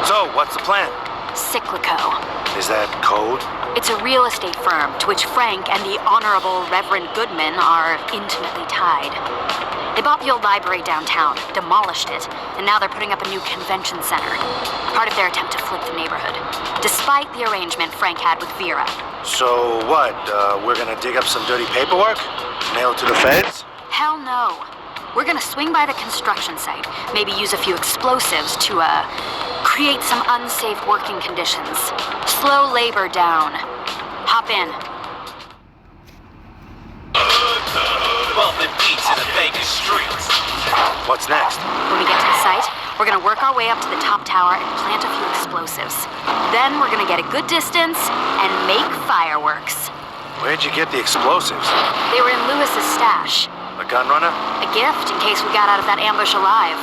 So, what's the plan? Cyclico. Is that code? It's a real estate firm to which Frank and the Honorable Reverend Goodman are intimately tied. They bought the old library downtown, demolished it, and now they're putting up a new convention center. Part of their attempt to flip the neighborhood, despite the arrangement Frank had with Vera. So what, we're gonna dig up some dirty paperwork? Nail it to the feds? Hell no. We're gonna swing by the construction site, maybe use a few explosives to, create some unsafe working conditions. Slow labor down. Hop in. Bumping beats in the Vegas streets. What's next? When we get to the site, we're gonna work our way up to the top tower and plant a few explosives. Then we're gonna get a good distance and make fireworks. Where'd you get the explosives? They were in Lewis's stash. A gun runner? A gift in case we got out of that ambush alive.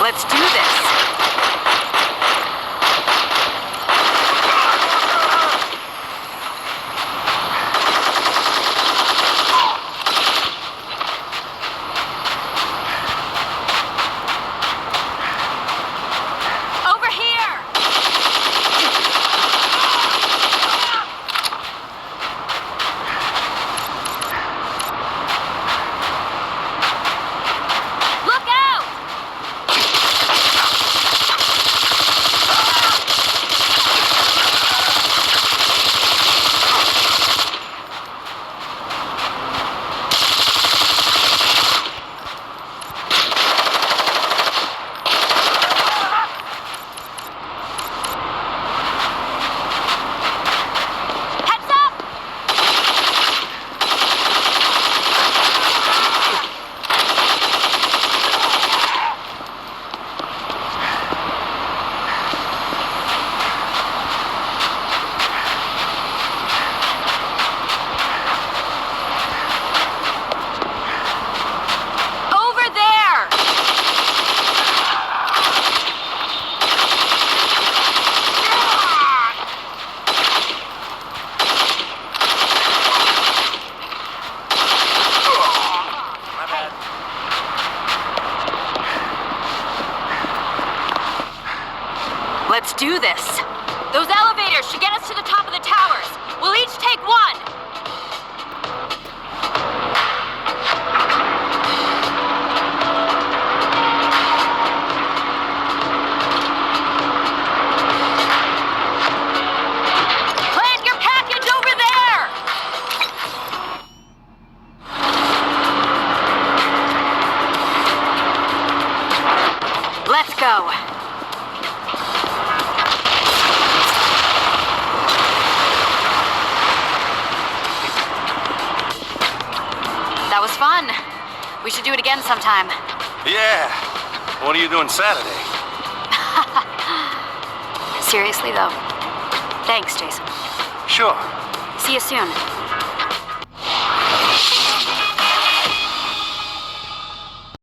Let's do this. Over here. Look out! Heads up! Over there! My bad. Let's do this. Those elevators should get us to the top of the towers. We'll each take one. Plant your package over there. Let's go. That was fun. We should do it again sometime. Yeah. What are you doing Saturday? Seriously, though. Thanks, Jason. Sure. See you soon.